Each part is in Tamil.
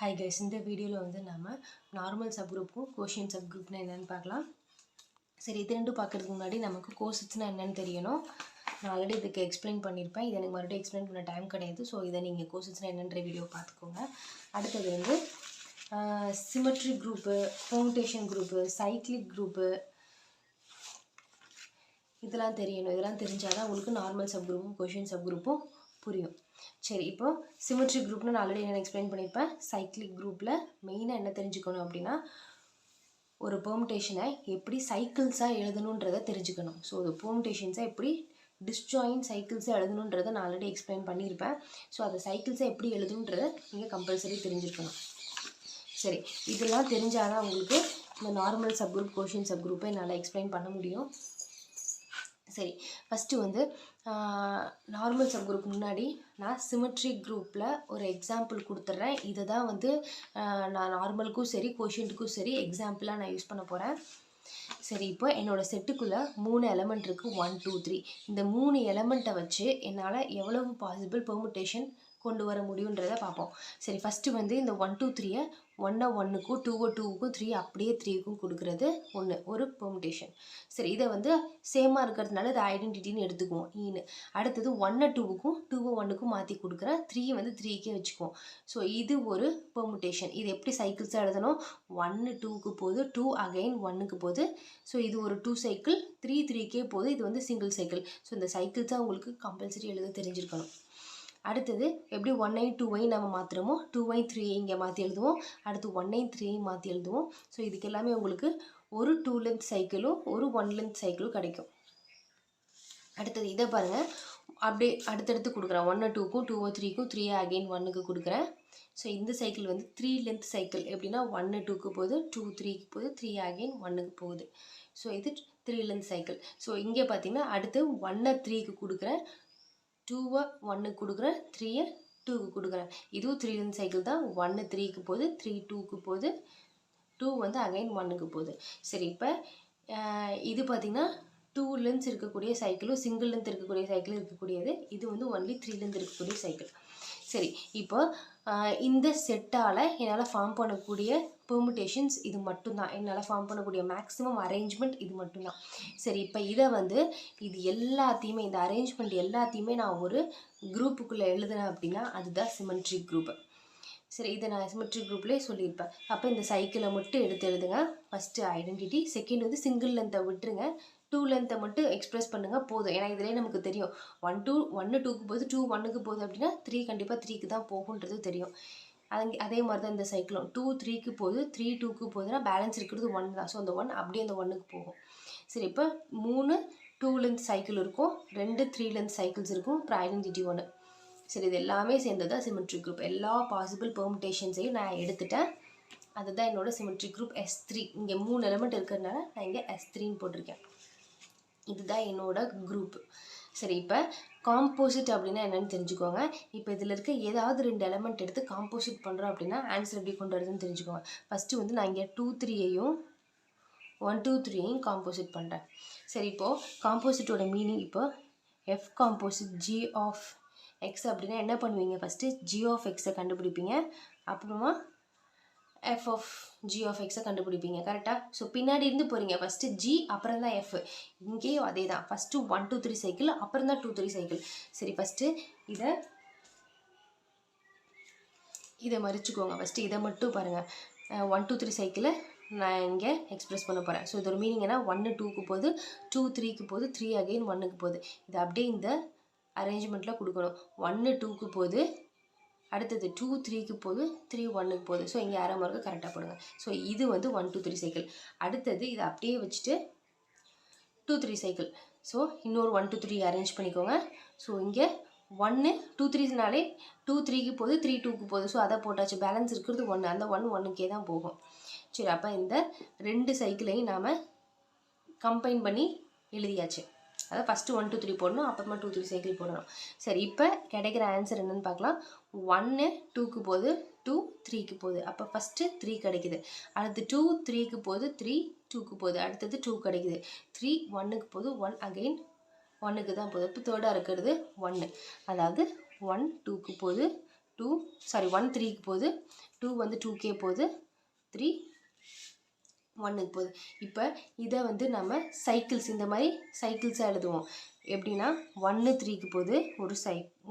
ஹாய் கைஸ், இந்த வீடியோவில் வந்து நம்ம நார்மல் சப் குரூப்பும் கோஷியன் சப் குரூப்னா என்னென்னு பார்க்கலாம். சரி, இது ரெண்டும் பார்க்குறதுக்கு முன்னாடி நமக்கு கோஷியன்ஸ்னால் என்னென்னு தெரியணும். நான் ஆல்ரெடி இதுக்கு எக்ஸ்பிளைன் பண்ணியிருப்பேன். இதை எனக்கு மறுபடியும் எக்ஸ்பிளைன் பண்ண டைம் கிடையாது. ஸோ இதை நீங்கள் கோஷியன்ஸ்னால் என்னென்ற வீடியோ பார்த்துக்கோங்க. அடுத்தது வந்து symmetry group, permutation group, cyclic group, இதெல்லாம் தெரியணும். இதெல்லாம் தெரிஞ்சால் தான் உங்களுக்கு நார்மல் சப் குரூப்பும் கோஷியன் சப் குரூப்பும் புரியும். சரி, இப்போ சிமெட்ரி குரூப்னு நான் ஆல்ரெடி என்ன எக்ஸ்பிளைன் பண்ணியிருப்பேன். சைக்ளிக் குரூப்பில் மெயினாக என்ன தெரிஞ்சுக்கணும் அப்படின்னா, ஒரு பெர்முடேஷனை எப்படி சைக்கிள்ஸாக எழுதணுன்றதை தெரிஞ்சுக்கணும். ஸோ ஒரு பெர்முடேஷன்ஸை எப்படி டிஸ்ஜாயின் சைக்கிள்ஸாக எழுதணுன்றதை நான் ஆல்ரெடி எக்ஸ்பிளைன் பண்ணியிருப்பேன். ஸோ அதை சைக்கிள்ஸை எப்படி எழுதணுன்றதை நீங்கள் கம்பல்சரி தெரிஞ்சுக்கணும். சரி, இதெல்லாம் தெரிஞ்சால் தான் உங்களுக்கு இந்த normal sub group quotient sub குரூப்பை என்னால் எக்ஸ்பிளைன் பண்ண முடியும். சரி, ஃபஸ்ட்டு வந்து நார்மல் சப் குரூப் முன்னாடி நான் சிமெட்ரிக் குரூப்பில் ஒரு எக்ஸாம்பிள் கொடுத்துட்றேன். இதை தான் வந்து நான் நார்மலுக்கும் சரி கோஷியன்ட்டுக்கும் சரி எக்ஸாம்பிளாக நான் யூஸ் பண்ண போகிறேன். சரி, இப்போ என்னோடய செட்டுக்குள்ளே 3 எலமெண்ட் இருக்குது, 1 2 3. இந்த 3 எலமெண்ட்டை வச்சு என்னால் எவ்வளவு பாசிபிள் பெர்முடேஷன் கொண்டு வர முடியுன்றதை பார்ப்போம். சரி, ஃபஸ்ட்டு வந்து இந்த 1 2 3-ஐ 1 1க்கும் 2 2க்கும் 3 அப்படியே 3க்கும் கொடுக்குறது ஒரு பெர்முடேஷன். சரி, இதை வந்து சேமாக இருக்கிறதுனால இதை ஐடென்டிட்டின்னு எடுத்துக்குவோம், ஈன்னு. அடுத்தது 1 2க்கும் 2 1க்கும் மாற்றி கொடுக்குறேன், 3 வந்து 3க்கே வச்சுக்குவோம். ஸோ இது ஒரு பெர்முடேஷன். இது எப்படி சைக்கிள்ஸாக எழுதணும்? 1 2க்கு போகுது, 2 அகைன் 1க்கு போகுது. ஸோ இது ஒரு 2 சைக்கிள், 3 3க்கே போகுது. இது வந்து சிங்கிள் சைக்கிள். ஸோ இந்த சைக்கிள்ஸாக உங்களுக்கு கம்பல்சரி எழுத தெரிஞ்சிருக்கணும். அடுத்தது எப்படி 1 2 நம்ம மாற்றுறோமோ 2 3 இங்கே மாற்றி எழுதுவோம். அடுத்து 1 3 மாற்றி எழுதுவோம். ஸோ இதுக்கு எல்லாமே உங்களுக்கு ஒரு 2 லென்த் சைக்கிளும் ஒரு 1 லென்த் சைக்கிளும் கிடைக்கும். அடுத்தது இதை பாருங்கள், அப்படியே அடுத்தடுத்து கொடுக்குறேன். 1 2க்கும் 2 3க்கும் 3 அகெயின் 1க்கு கொடுக்குறேன். ஸோ இந்த சைக்கிள் வந்து 3 லென்த் சைக்கிள். எப்படின்னா 1 2க்கு போகுது, 2 3க்கு போகுது, 3 அகெயின் 1க்கு போகுது. ஸோ இது 3 லென்த் சைக்கிள். ஸோ இங்கே பார்த்தீங்கன்னா அடுத்து 1 3க்கு கொடுக்குறேன், 2 1க்கு கொடுக்குறேன், 3 2க்கு கொடுக்குறேன். இதுவும் 3 லென்த் சைக்கிள் தான். 1 3க்கு போகுது, 3 2க்கு போகுது, 2 வந்து அகைன் 1க்கு போகுது. சரி, இப்போ இது பார்த்திங்கன்னா 2 லென்த்ஸ் இருக்கக்கூடிய சைக்கிளும் சிங்கிள் லென்த் இருக்கக்கூடிய சைக்கிளும் இருக்கக்கூடியது. இது வந்து ஒன்லி 3 லென்த் இருக்கக்கூடிய சைக்கிள். சரி, இப்போ இந்த செட்டால் என்னால் ஃபார்ம் பண்ணக்கூடிய பெர்முடேஷன்ஸ் இது மட்டும்தான். என்னால் ஃபார்ம் பண்ணக்கூடிய மேக்ஸிமம் அரேஞ்ச்மெண்ட் இது மட்டும்தான். சரி, இப்போ இதை வந்து இது எல்லாத்தையுமே, இந்த அரேஞ்ச்மெண்ட் எல்லாத்தையுமே நான் ஒரு குரூப்புக்குள்ளே எழுதுனேன் அப்படின்னா அதுதான் சிமெட்ரிக் குரூப்பு. சரி, இதை நான் சிமெட்ரிக் குரூப்லேயே சொல்லியிருப்பேன். அப்போ இந்த சைக்கிளை மட்டும் எடுத்து எழுதுங்க. First identity. செகண்ட் வந்து சிங்கிள் லென்த்தை விட்டுருங்க, 2 லென்த்தை மட்டும் எக்ஸ்ப்ரெஸ் பண்ணுங்கள், போதும். ஏன்னா இதிலே நமக்கு தெரியும் 1 2க்கு போகுது, 2 1க்கு போகுது அப்படின்னா 3 கண்டிப்பாக 3க்கு தான் போகுன்றது தெரியும். அதே மாதிரி தான் இந்த சைக்கிளும் 2 3க்கு போகுது, 3 2க்கு போகுதுன்னா பேலன்ஸ் இருக்கிறது 1 தான். ஸோ அந்த 1 அப்படியே அந்த 1க்கு போகும். சரி, இப்போ 3 2 லென்த் சைக்கிள் இருக்கும், 2 3 லென்த் சைக்கிள்ஸ் இருக்கும், அப்புறம் ஐடென்டிட்டி 1. சரி, இது எல்லாமே சேர்ந்தது தான் சிமெட்ரிக் குரூப். எல்லா பாசிபிள் பெர்முடேஷன்ஸையும் நான் எடுத்துட்டேன். அதுதான் என்னோடய சிமெட்ரிக் குரூப் S3. இங்கே 3 எலிமெண்ட் இருக்கிறதுனால நான் இங்கே S3ன்னு போட்டிருக்கேன். இதுதான் என்னோட குரூப். சரி, இப்போ காம்போசிட் அப்படின்னா என்னென்னு தெரிஞ்சுக்கோங்க. இப்போ இதில் இருக்க ஏதாவது 2 எலிமெண்ட் எடுத்து காம்போசிட் பண்ணுறோம் அப்படின்னா ஆன்சர் எப்படி கொண்டு வரதுன்னு தெரிஞ்சுக்கோங்க. ஃபஸ்ட்டு வந்து நான் இங்கே 2 3ஐயும் 1 2 3ஐயும் காம்போசிட் பண்ணுறேன். சரி, இப்போது காம்போசிட்டோட மீனிங், இப்போ F composite G of X அப்படின்னா என்ன பண்ணுவீங்க? ஃபஸ்ட்டு G ஆஃப் எக்ஸை கண்டுபிடிப்பீங்க, அப்புறமா F ஆஃப் G ஆஃப் எக்ஸை கண்டுபிடிப்பீங்க. கரெக்டாக? ஸோ பின்னாடி இருந்து போகிறீங்க. ஃபஸ்ட்டு G அப்புறம் தான் F. இங்கேயும் அதே தான். ஃபஸ்ட்டு 1 2 3 சைக்கிள், அப்புறம் தான் 2 3 சைக்கிள். சரி, ஃபஸ்ட்டு இதை மறிச்சுக்கோங்க. ஃபஸ்ட்டு இதை மட்டும் பாருங்கள். 1 2 3 சைக்கிளை நான் இங்கே எக்ஸ்ப்ரெஸ் பண்ண போகிறேன். ஸோ இதோட மீனிங் என்ன? 1 2க்கு போகுது, 2 3க்கு போகுது, 3 அகெயின் 1க்கு போகுது. இது அப்படியே இந்த அரேஞ்ச்மெண்ட்டில் கொடுக்கணும். 1 2க்கு போகுது, அடுத்தது 2 3க்கு போகுது, 3 1க்கு போகுது. ஸோ இங்கே அரை மார்க்கு கரெக்டாக போடுங்க. ஸோ இது வந்து 1 2 3 சைக்கிள். அடுத்தது இதை அப்படியே வச்சுட்டு 2 3 சைக்கிள். ஸோ இன்னொரு 1 2 3 அரேஞ்ச் பண்ணிக்கோங்க. ஸோ இங்கே 1 2 3னாலே 2 3க்கு போகுது, 3 2க்கு போகுது. ஸோ அதை போட்டாச்சு. பேலன்ஸ் இருக்கிறது 1. அந்த 1 1க்கே தான் போகும். சரி, அப்போ இந்த 2 சைக்கிளையும் நாம் கம்பைன் பண்ணி எழுதியாச்சு. அதாவது ஃபஸ்ட்டு 1 2 3 போடணும், அப்புறமா 2 3 சைக்கிள் போடணும். சரி, இப்போ கிடைக்கிற ஆன்சர் என்னென்னு பார்க்கலாம். 1 2க்கு போகுது, 2 3க்கு போகுது. அப்போ ஃபஸ்ட்டு 3 கிடைக்குது. அடுத்து 2 3க்கு போகுது, 3 2க்கு போகுது. அடுத்தது 2 கிடைக்குது. 3 1க்கு போகுது, 1 அகெயின் 1க்கு தான் போகுது. இப்போ தேர்டாக இருக்கிறது 1. அதாவது 1 2க்கு போகுது, 1 3க்கு போகுது, 2 வந்து 2k போகுது, 3 1க்கு போகுது. இப்போ இதை வந்து நம்ம சைக்கிள்ஸ் இந்த மாதிரி சைக்கிள்ஸாக எழுதுவோம். எப்படின்னா 1 3க்கு போகுது, ஒரு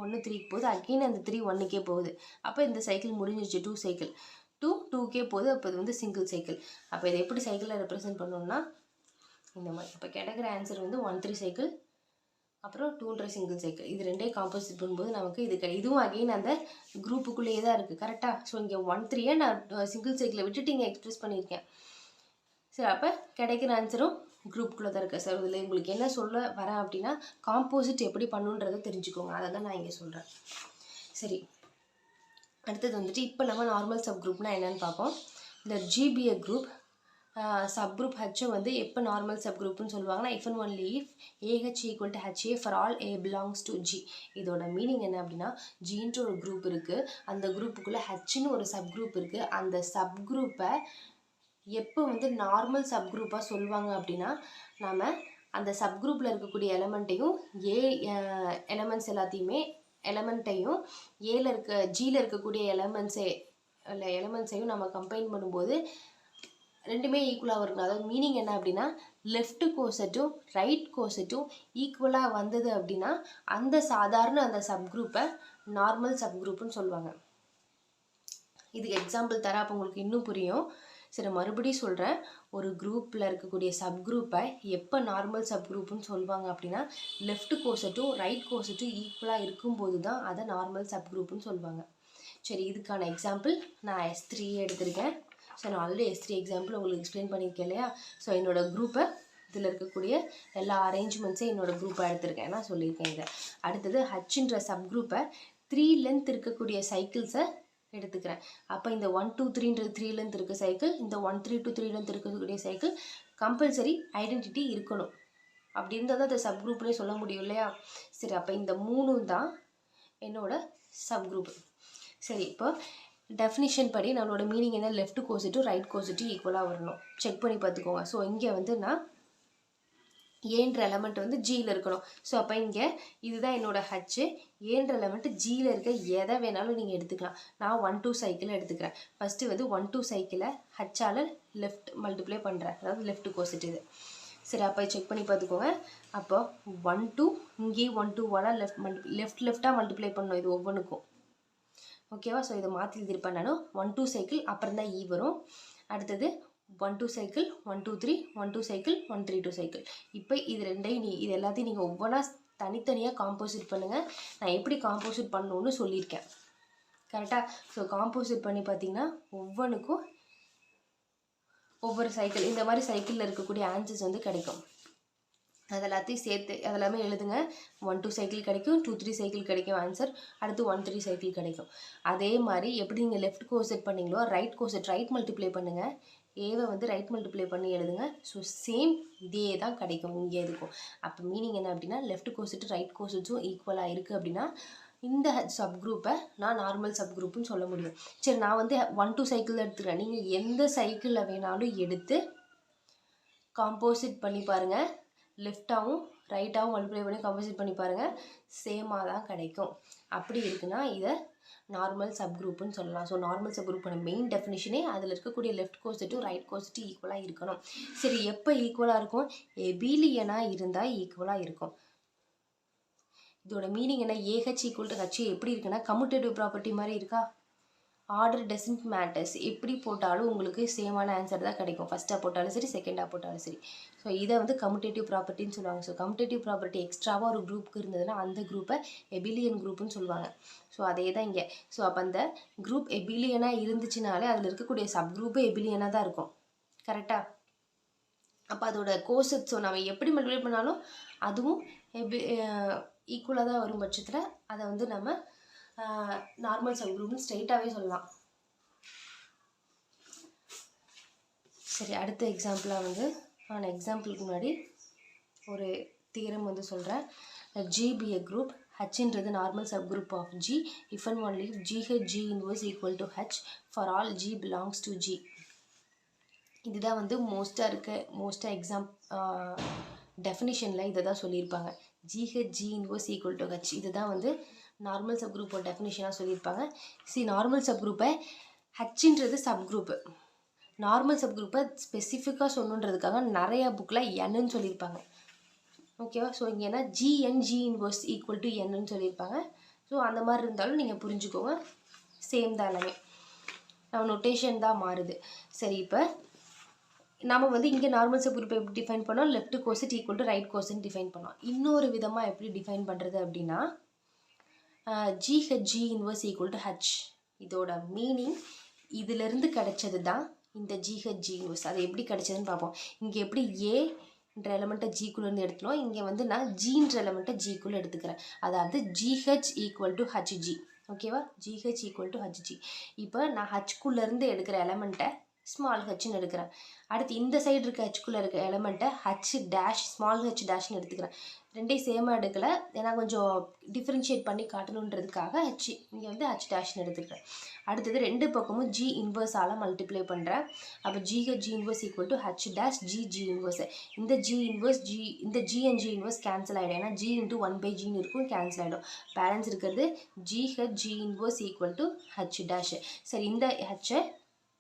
1 3க்கு போகுது, அகெயின் அந்த 3 1க்கே போகுது. அப்போ இந்த சைக்கிள் முடிஞ்சிருச்சு, 2 சைக்கிள். 2 2k போகுது, அப்போ இது வந்து சிங்கிள் சைக்கிள். அப்போ இதை எப்படி சைக்கிளில் ரெப்ரசென்ட் பண்ணணும்னா இந்த மாதிரி. இப்போ கிடைக்கிற ஆன்சர் வந்து 1 3 சைக்கிள், அப்புறம் 2ன்ற சிங்கிள் சைக்கிள். இது ரெண்டையும் காம்போசிட் பண்ணும்போது நமக்கு இதுவும் அகெயின் அந்த குரூப்புக்குள்ளேயே தான் இருக்குது. கரெக்டாக? ஸோ இங்கே 1 3 நான் சிங்கிள் சைக்கிளை விட்டுட்டு இங்கே எக்ஸ்பிரஸ் பண்ணியிருக்கேன். சரி, அப்போ கிடைக்கிற ஆன்சரும் குரூப்புக்குள்ளே தான் இருக்குது. சார் இதில் உங்களுக்கு என்ன சொல்ல வரேன் அப்படின்னா காம்போசிட் எப்படி பண்ணுன்றதை தெரிஞ்சுக்கோங்க. அதை தான் நான் இங்கே சொல்கிறேன். சரி, அடுத்தது வந்துட்டு இப்போ நம்ம நார்மல் சப் குரூப்னால் என்னென்னு பார்ப்போம். இந்த ஜிபிஏ குரூப் சப் குரூப் ஹெச்சை வந்து எப்போ நார்மல் சப் குரூப்னு சொல்லுவாங்கன்னா if and only if AH equal to HA for all A belongs to G. இதோட மீனிங் என்ன அப்படின்னா ஜின்ற ஒரு குரூப் இருக்குது, அந்த குரூப்புக்குள்ளே ஹெச்னு ஒரு சப் குரூப் இருக்குது. அந்த சப் குரூப்பை எப்போ வந்து நார்மல் சப் குரூப்பாக சொல்லுவாங்க அப்படின்னா நம்ம அந்த சப் குரூப்பில் இருக்கக்கூடிய எலமெண்ட்டையும் எலமெண்ட்ஸ் எலமெண்ட்டையும் ஜியில் இருக்கக்கூடிய எலமெண்ட்ஸையும் நம்ம கம்பைன் பண்ணும்போது ரெண்டுமே ஈக்குவலாக வரும். அதாவது மீனிங் என்ன அப்படின்னா லெஃப்ட் கோசட்டும் ரைட் கோசட்டும் ஈக்குவலாக வந்தது அப்படின்னா அந்த சப் குரூப்பை நார்மல் சப் குரூப்புன்னு சொல்லுவாங்க. இதுக்கு எக்ஸாம்பிள் தர அப்போ உங்களுக்கு இன்னும் புரியும். சரி, மறுபடியும் சொல்கிறேன். ஒரு குரூப்பில் இருக்கக்கூடிய சப் குரூப்பை எப்போ நார்மல் சப் குரூப்புன்னு சொல்லுவாங்க அப்படின்னா லெஃப்ட் கோசட்டும் ரைட் கோசட்டும் ஈக்குவலாக இருக்கும்போது தான் அதை நார்மல் சப் குரூப்புன்னு சொல்லுவாங்க. சரி, இதுக்கான எக்ஸாம்பிள் நான் S3 எடுத்திருக்கேன். ஸோ நான் ஆல்ரெடி S3 எக்ஸாம்பிள் உங்களுக்கு எக்ஸ்பிளைன் பண்ணியிருக்கேன் இல்லையா? ஸோ என்னோடய குரூப்பை இதில் இருக்கக்கூடிய எல்லா அரேஞ்ச்மெண்ட்ஸையும் என்னோடய குரூப்பை எடுத்திருக்கேன், நான் சொல்லியிருக்கேன். இதை அடுத்தது ஹச்ன்ற சப் குரூப்பை 3 லென்த் இருக்கக்கூடிய சைக்கிள்ஸை எடுத்துக்கிறேன். அப்போ இந்த 1 2 3ன்றது 3 லென்த் இருக்க சைக்கிள், இந்த 1 3 2 3 லென்த் இருக்கக்கூடிய சைக்கிள் கம்பல்சரி ஐடென்டிட்டி இருக்கணும். அப்படி இருந்தால் தான் அந்த சப் குரூப்லேயே சொல்ல முடியும் இல்லையா? சரி, அப்போ இந்த 3 தான் என்னோட சப் குரூப். சரி, இப்போ டெஃபினிஷன் படி நம்மளோட மீனிங் என்ன? லெஃப்ட் கோசட்டும் ரைட் கோசட்டும் ஈக்குவலாக வரணும். செக் பண்ணி பார்த்துக்கோங்க. ஸோ இங்கே வந்து நான் ஏன்ற எலமெண்ட் வந்து ஜியில் இருக்கணும். ஸோ அப்போ இங்கே இதுதான் என்னோடய ஹச்சு. ஏன்ற எலமெண்ட் ஜியில் இருக்க எதை வேணாலும் நீங்கள் எடுத்துக்கலாம். நான் 1 2 சைக்கிளை எடுத்துக்கிறேன். ஃபஸ்ட்டு வந்து 1 2 சைக்கிளை ஹச்சால் லெஃப்ட் மல்டிப்ளை பண்ணுறேன், அதாவது லெஃப்ட் கோசட் இது. சரி, அப்போ செக் பண்ணி பார்த்துக்கோங்க. அப்போ 1 2 இங்கேயும் 1 2 லெஃப்டாக மல்டிப்ளை பண்ணணும் இது ஒவ்வொன்றுக்கும். ஓகேவா? ஸோ இதை மாற்றி எழுதிருப்பேன் நான். 1 2 சைக்கிள் அப்புறம் தான் ஈ வரும். அடுத்தது 1 2 சைக்கிள், 1 2 3, 1 2 சைக்கிள், 1 3 2 சைக்கிள். இப்போ இது ரெண்டையும் இது எல்லாத்தையும் நீங்கள் ஒவ்வொன்றா தனித்தனியாக காம்போசிட் பண்ணுங்கள். நான் எப்படி காம்போசிட் பண்ணணுன்னு சொல்லியிருக்கேன். கரெக்டாக? ஸோ காம்போசிட் பண்ணி பார்த்தீங்கன்னா ஒவ்வொன்றுக்கும் ஒவ்வொரு சைக்கிள், இந்த மாதிரி சைக்கிளில் இருக்கக்கூடிய ஆன்சர்ஸ் வந்து கிடைக்கும். அது எல்லாத்தையும் சேர்த்து அதெல்லாமே எழுதுங்க. 1 2 சைக்கிள் கிடைக்கும், 2 3 சைக்கிள் கிடைக்கும் ஆன்சர். அடுத்து 1 3 சைக்கிள் கிடைக்கும். அதே மாதிரி எப்படி நீங்கள் லெஃப்ட் கோசெட் பண்ணீங்களோ ரைட் மல்டிப்ளை பண்ணுங்கள். ஏவை வந்து ரைட் மல்டிப்ளை பண்ணி எழுதுங்க. ஸோ சேம் இதே தான் கிடைக்கும் இங்கே இருக்கும். அப்போ மீனிங் என்ன அப்படின்னா லெஃப்ட் கோசெட் ரைட் கோசெட்ஸும் ஈக்குவலாக இருக்குது அப்படின்னா இந்த சப் குரூப்பை நான் நார்மல் சப் குரூப்புன்னு சொல்ல முடியும். சரி, நான் வந்து 1 2 சைக்கிள் எடுத்துக்கிறேன். நீங்கள் எந்த சைக்கிளில் வேணாலும் எடுத்து காம்போசிட் பண்ணி பாருங்கள். லெஃப்டாகவும் ரைட்டாகவும் மல்டிப்ளை பண்ணி காம்போசிட் பண்ணி பாருங்கள், சேமாக தான் கிடைக்கும். அப்படி இருக்குன்னா இதை நார்மல் சப் குரூப்புன்னு சொல்லலாம். ஸோ நார்மல் சப் குரூப்பான மெயின் டெஃபினிஷனே அதில் இருக்கக்கூடிய லெஃப்ட் கோசட்டும் ரைட் கோசட்டும் ஈக்குவலாக இருக்கணும். சரி, எப்போ ஈக்குவலாக இருக்கும்? எபிலியனாக இருந்தால் ஈக்குவலாக இருக்கும். இதோட மீனிங் என்ன? ஏஹெச் ஈக்குவல் டு ஹெச் எப்படி இருக்குன்னா கம்யூட்டேட்டிவ் ப்ராப்பர்ட்டி மாதிரி இருக்கா? Order doesn't matters. எப்படி போட்டாலும் உங்களுக்கு சேமான ஆன்சர் தான் கிடைக்கும். ஃபஸ்ட்டாக போட்டாலும் சரி, செகண்டாக போட்டாலும் சரி. ஸோ இதை வந்து கம்யூட்டேட்டிவ் ப்ராப்பர்ட்டின்னு சொல்லுவாங்க. ஸோ கம்யூட்டேட்டிவ் ப்ராப்பர்ட்டி எக்ஸ்ட்ராவாக ஒரு குரூப்புக்கு இருந்ததுன்னா அந்த குரூப்பை எபிலியன் குரூப்புன்னு சொல்லுவாங்க. ஸோ அதே தான் இங்கே. ஸோ அப்போ அந்த குரூப் எபிலியனாக இருந்துச்சுனாலே அதில் இருக்கக்கூடிய சப் குரூப்பு எபிலியனாக தான் இருக்கும். கரெக்டாக? அப்போ அதோட கோசட் ஸோ நம்ம எப்படி மல்டிப்ளை பண்ணாலும் அதுவும் ஈக்குவலாக தான் வரும் பட்சத்தில் அதை வந்து நம்ம நார்மல் சப் குரூப்னு ஸ்ட்ரெயிட்டாகவே சொல்லலாம். சரி, அடுத்த எக்ஸாம்பிளாக வந்து நான் எக்ஸாம்பிளுக்கு முன்னாடி ஒரு தியரம் வந்து சொல்கிறேன். ஜிபிஏ குரூப் ஹச்ன்றது normal subgroup of g if and only if gH G inverse equal to H for all g belongs to G. இதுதான் வந்து மோஸ்ட்டாக எக்ஸாம் டெஃபினிஷனில் இதை தான் சொல்லியிருப்பாங்க. GH G inverse equal to H. இதுதான் வந்து நார்மல் சப் குரூப்போட டெஃபினிஷனாக சொல்லியிருப்பாங்க. நார்மல் சப் குரூப்பை ஹச்ன்றது சப் குரூப்பு. நார்மல் சப் குரூப்பை ஸ்பெசிஃபிக்காக சொல்லணுன்றதுக்காக நிறையா புக்கில் என்னன்னு சொல்லியிருப்பாங்க. ஓகேவா? ஸோ இங்கே என்ன G N G inverse equal to என்னன்னு சொல்லியிருப்பாங்க. ஸோ அந்த மாதிரி இருந்தாலும் நீங்கள் புரிஞ்சுக்கோங்க, சேம் தான் எல்லாமே, நம்ம நொட்டேஷன் தான் மாறுது. சரி, இப்போ நம்ம வந்து இங்கே நார்மல் சப் குரூப்பை எப்படி டிஃபைன் பண்ணோம்? Left coset equal to right coset define பண்ணோம். இன்னொரு விதமாக எப்படி டிஃபைன் பண்ணுறது அப்படின்னா ஜிஹெச்ஜி இன்வர்ஸ் ஈக்குவல் டு ஹச். இதோட மீனிங் இதிலிருந்து கிடைச்சது தான் இந்த ஜிஹெச்ஜி இன்வர்ஸ். அது எப்படி கிடைச்சதுன்னு பார்ப்போம். இங்கே எப்படி ஏன்ற எலமெண்ட்டை ஜிக்குள்ளேருந்து எடுத்துனோம், இங்கே வந்து நான் ஜின்ற எலமெண்ட்டை ஜிக்குள்ளே எடுத்துக்கிறேன். அதாவது ஜிஹெச் ஈக்குவல் டு ஹச்ஜி. ஓகேவா? G H equal to H G. இப்போ நான் ஹச்குள்ளேருந்து எடுக்கிற எலமெண்ட்டை ஸ்மால் ஹெச்னு எடுக்கிறேன். அடுத்து இந்த சைடு இருக்க ஹெச்குள்ளே இருக்க எலமெண்ட்டை ஹச் டேஷ் ஸ்மால் ஹெச் டேஷ்னு எடுத்துக்கிறேன். ரெண்டையும் சேமாக எடுக்கலை, ஏன்னா கொஞ்சம் டிஃப்ரென்ஷியேட் பண்ணி காட்டணுன்றதுக்காக ஹச் இங்கே வந்து ஹச் டேஷ்னு எடுத்துக்கிறேன். அடுத்தது ரெண்டு பக்கமும் ஜி இன்வர்ஸால் மல்டிப்ளை பண்ணுறேன். அப்போ G H G inverse equal to H dash G inverse. இந்த ஜி இன்வர்ஸ் இந்த G and G inverse cancel ஆகிடும், ஏன்னா ஜி இன்ட்டு 1/g இருக்கும், கேன்சல் ஆகிடும். பேலன்ஸ் இருக்கிறது G H G inverse equal to H dash. சரி, இந்த ஹச்சை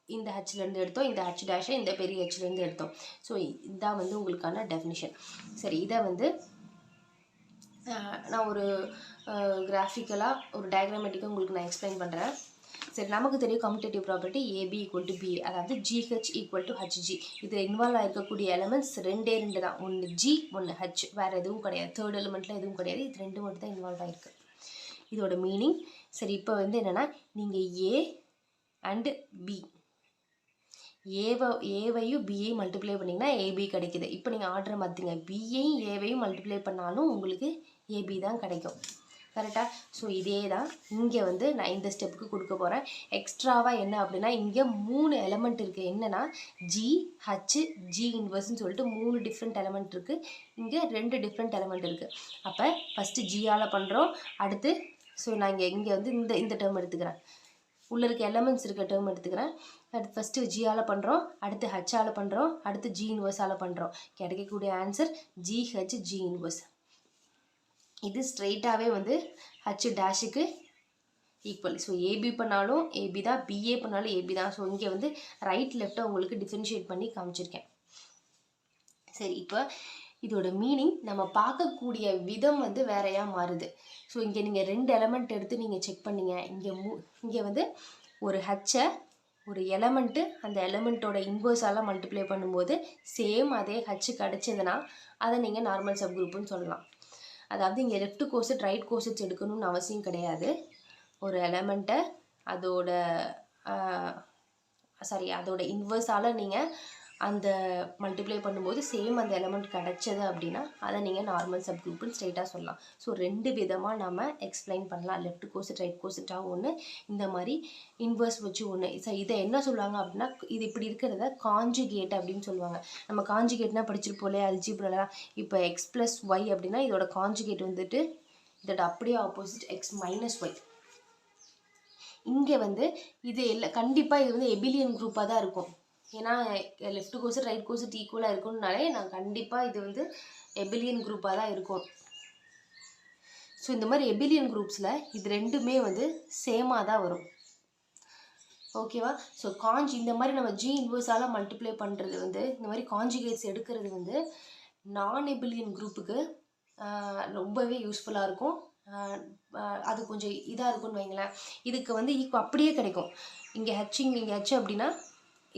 இந்த ஹச்லேருந்து எடுத்தோம், இந்த ஹச் டேஷை இந்த பெரிய ஹெச்லேருந்து எடுத்தோம். ஸோ இதான் வந்து உங்களுக்கான டெஃபினிஷன். சரி, இதை வந்து நான் ஒரு கிராஃபிக்கலாக ஒரு டயக்ராமேட்டிக்காக உங்களுக்கு நான் எக்ஸ்பிளைன் பண்ணுறேன். சரி, நமக்கு தெரியும் commutative property AB equal to B, அதாவது ஜிஹெச் ஈக்குவல் டு ஹச்ஜி. இதில் இன்வால்வ் ஆகிருக்கக்கூடிய எலமெண்ட்ஸ் ரெண்டு தான், ஒன்று ஜி ஒன்று ஹச், வேறு எதுவும் கிடையாது. தேர்ட் எலிமெண்ட்டில் எதுவும் கிடையாது, இது ரெண்டு மட்டும் தான் இன்வால்வ் ஆகிருக்கு. இதோட மீனிங் சரி, இப்போ வந்து என்னென்னா நீங்கள் ஏ அண்டு பி ஏவையும் பியையும் மல்டிப்ளை பண்ணிங்கன்னா ஏபி கிடைக்குது. இப்போ நீங்கள் ஆர்டரை மாற்றிங்க, பியையும் ஏவையும் மல்டிப்ளை பண்ணாலும் உங்களுக்கு ஏபி தான் கிடைக்கும். கரெக்டாக? ஸோ இதே தான் இங்கே வந்து நான் இந்த ஸ்டெப்புக்கு கொடுக்க போகிறேன். எக்ஸ்ட்ராவாக என்ன அப்படின்னா, இங்கே 3 எலமெண்ட் இருக்குது. என்னென்னா ஜி ஹச் ஜி இன்வர்ஸ்ன்னு சொல்லிட்டு 3 டிஃப்ரெண்ட் எலமெண்ட் இருக்குது. இங்கே 2 டிஃப்ரெண்ட் எலமெண்ட் இருக்குது. அப்போ ஃபஸ்ட்டு ஜியால் பண்ணுறோம். அடுத்து நான் இங்கே வந்து இந்த டேர்ம் எடுத்துக்கிறேன், உள்ளே இருக்க எலமெண்ட்ஸ் இருக்க டேர்ம் எடுத்துக்கிறேன். அடுத்து ஃபஸ்ட்டு ஜியால் பண்ணுறோம், அடுத்து ஹச்சால் பண்ணுறோம், அடுத்து ஜி இன்வர்ஸால் பண்ணுறோம். கிடைக்கக்கூடிய ஆன்சர் ஜிஹெச் ஜி இன்வர்ஸ். இது ஸ்ட்ரெயிட்டாகவே வந்து ஹச் டேஷுக்கு ஈக்குவல். ஸோ ஏபி பண்ணாலும் ஏபி தான், பிஏ பண்ணாலும் ஏபி தான். ஸோ இங்கே வந்து ரைட் லெஃப்ட்டை உங்களுக்கு டிஃப்ரென்ஷியேட் பண்ணி காமிச்சிருக்கேன். சரி, இப்போ இதோட மீனிங் நம்ம பார்க்கக்கூடிய விதம் வந்து வேறையாக மாறுது. ஸோ இங்கே நீங்கள் 2 எலமெண்ட் எடுத்து நீங்கள் செக் பண்ணிங்க, இங்கே வந்து ஒரு ஹச்சை ஒரு எலமெண்ட்டு அந்த எலமெண்ட்டோட இன்வர்ஸால் மல்டிப்ளை பண்ணும்போது சேம் அதே ஹச்சு கிடச்சதுன்னா அதை நீங்கள் நார்மல் சப் குரூப்புன்னு சொல்லலாம். அதாவது இங்கே லெஃப்ட் கோசெட் ரைட் கோசெட்ஸ் எடுக்கணும்னு அவசியம் கிடையாது. ஒரு எலமெண்ட்டை அதோட இன்வர்ஸால் நீங்கள் அந்த மல்டிப்ளை பண்ணும்போது சேம் அந்த எலமெண்ட் கிடச்சது அப்படின்னா அதை நீங்கள் நார்மல் சப் குரூப்புன்னு ஸ்ட்ரெயிட்டாக சொல்லலாம். ஸோ 2 விதமாக நம்ம எக்ஸ்பிளைன் பண்ணலாம். லெஃப்ட் கோசெட் ரைட் கோசெட்டாக ஒன்று, இந்த மாதிரி இன்வர்ஸ் வச்சு ஒன்று. ஸோ இதை என்ன சொல்லுவாங்க அப்படின்னா, இது இப்படி இருக்கிறத காஞ்சுகேட் அப்படின்னு சொல்லுவாங்க. நம்ம காஞ்சுகேட்னா படிச்சிருப்போம்லே அல்ஜிப்ராலாம். இப்போ x + y அப்படின்னா இதோட காஞ்சுகேட் வந்துட்டு இதோட அப்படியே ஆப்போசிட் x - y. இங்கே வந்து இது கண்டிப்பாக இது வந்து எபிலியன் குரூப்பாக தான் இருக்கும். ஏன்னா லெஃப்ட் கோசெட் ரைட் கோசெட் ஈக்குவலாக இருக்கும்னாலே நான் கண்டிப்பாக இது வந்து எபிலியன் குரூப்பாக தான் இருக்கும். ஸோ இந்த மாதிரி எபிலியன் குரூப்ஸில் இது ரெண்டுமே வந்து சேமாக தான் வரும். ஓகேவா? ஸோ இந்த மாதிரி நம்ம ஜி இன்வர்ஸால் மல்டிப்ளை பண்ணுறது வந்து, இந்த மாதிரி காஞ்சுகேட்ஸ் எடுக்கிறது வந்து நான் எபிலியன் குரூப்புக்கு ரொம்பவே யூஸ்ஃபுல்லாக இருக்கும். அது கொஞ்சம் இதாக இருக்கும்னு வைங்களேன். இதுக்கு வந்து அப்படியே கிடைக்கும். இங்கே ஹச் அப்படின்னா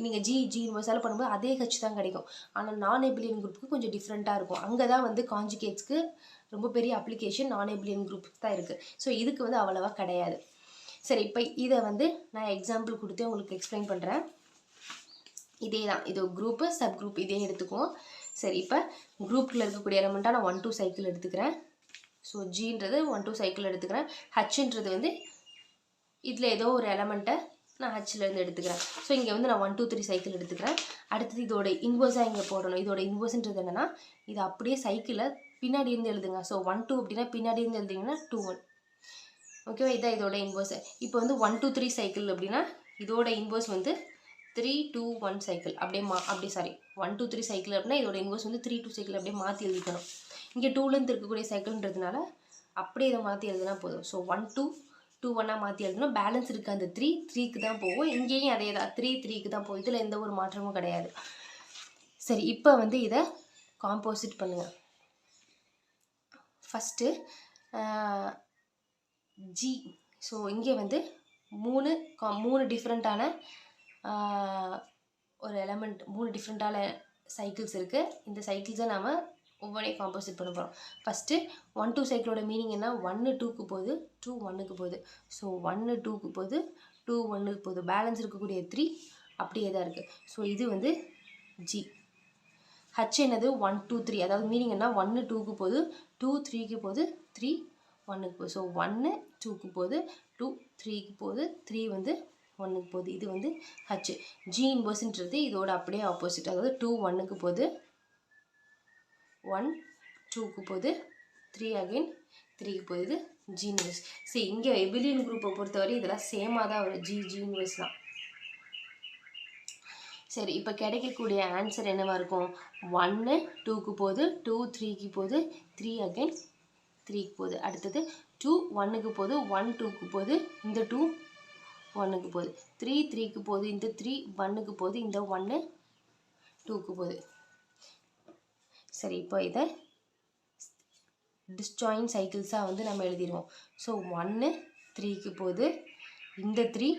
நீங்கள் ஜி இன்வர்ஸால் பண்ணும்போது அதே ஹச் தான் கிடைக்கும். ஆனால் நான் எபிலியன் குரூப்புக்கு கொஞ்சம் டிஃப்ரெண்ட்டாக இருக்கும். அங்கே தான் வந்து காஞ்சுகேட்ஸ்க்கு ரொம்ப பெரிய அப்ளிகேஷன் நான் எபிலியன் குரூப்புக்கு தான் இருக்குது. ஸோ இதுக்கு வந்து அவ்வளோவா கிடையாது. சரி, இப்போ இதை வந்து நான் எக்ஸாம்பிள் கொடுத்து உங்களுக்கு எக்ஸ்பிளைன் பண்ணுறேன். இதே தான், இது குரூப்பு சப் குரூப் இதே எடுத்துக்குவோம். சரி, இப்போ குரூப்பில் இருக்கக்கூடிய எலமெண்ட்டாக நான் 1 2 சைக்கிள் எடுத்துக்கிறேன். ஸோ ஜின்றது 1 2 சைக்கிள் எடுத்துக்கிறேன். ஹச்ன்றது வந்து இதில் ஏதோ ஒரு எலமெண்ட்டை நான் ஹச்லேருந்து எடுத்துக்கிறேன். ஸோ இங்கே வந்து நான் 1 2 3 சைக்கிள் எடுத்துக்கிறேன். அடுத்தது இதோட இன்வர்ஸாக இங்கே போடணும். இதோட இன்வர்ஸ்ன்றது என்னென்னா, இது அப்படியே சைக்கிளை பின்னாடி இருந்து எழுதுங்க. ஸோ 1 2 அப்படின்னா பின்னாடி இருந்து எழுதிங்கன்னா 2 1. ஓகேவா? இதான் இதோட இன்வர்ஸ். இப்போ வந்து 1 2 3 சைக்கிள் அப்படின்னா இதோட இன்வர்ஸ் வந்து 3 2 1 சைக்கிள். அப்படியே 1 2 3 சைக்கிள் அப்படின்னா இதோட இன்வர்ஸ் வந்து 3 2 சைக்கிள் அப்படியே மாற்றி எழுதிக்கணும். இங்கே 2லேருந்து இருக்கக்கூடிய சைக்கிள்ன்றதுனால அப்படியே இதை மாற்றி எழுதுனா போதும். ஸோ 1 2 2 1 மாற்றி எழுதணும். பேலன்ஸ் இருக்குது அந்த 3 3க்கு தான் போகும். இங்கேயும் அதே தான் 3 3க்கு தான் போகும். இதில் எந்த ஒரு மாற்றமும் கிடையாது. சரி, இப்போ வந்து இதை காம்போசிட் பண்ணுங்கள். First G. ஸோ இங்கே வந்து மூணு டிஃப்ரெண்ட்டான ஒரு எலமெண்ட், 3 டிஃப்ரெண்ட்டான சைக்கிள்ஸ் இருக்குது. இந்த சைக்கிள்ஸை நாம் ஒவ்வொன்றையும் காம்போசிட் பண்ண போகிறோம். ஃபஸ்ட்டு 1 2 சைக்கிளோட மீனிங் என்ன? 1 2க்கு போகுது, 2 1க்கு போகுது. ஸோ 1 2க்கு போகுது, 2 1க்கு போகுது. பேலன்ஸ் இருக்கக்கூடிய 3 அப்படியே தான் இருக்குது. ஸோ இது வந்து ஜி. ஹச் என்னது? 1 2 3. அதாவது மீனிங் என்ன? 1 2க்கு போகுது, 2 3க்கு போகுது, 3 1க்கு போகுது. ஸோ 1 2க்கு போகுது, 2 3க்கு போகுது, 3 வந்து 1க்கு போகுது. இது வந்து ஹச். ஜி இன்வர்ஸ்ன்றது இதோட அப்படியே ஆப்போசிட். அதாவது 2 1க்கு போகுது, 1 2க்கு போகுது, 3 அகைன் 3க்கு போகுது. இது ஜி இன்வர்ஸ். சரி, இங்கே எபிலியன் குரூப்பை பொறுத்தவரை இதெல்லாம் சேமாக தான் வரும். ஜி இன்வர்ஸ் தான். சரி, இப்போ கிடைக்கக்கூடிய ஆன்சர் என்னவாக இருக்கும்? 1 2க்கு போகுது, 2 3க்கு போகுது, 3 அகைன் 3க்கு போகுது. அடுத்தது 2 1க்கு போகுது, 1 2க்கு போகுது, இந்த 2 1க்கு போகுது. 3 3க்கு போகுது, இந்த 3 1க்கு போகுது, இந்த 1 2க்கு போகுது. சரி, இப்போ இதை டிஸ்ஜாயின் சைக்கிள்ஸாக வந்து நம்ம எழுதிடுவோம். ஸோ 1 3க்கு போகுது, இந்த 3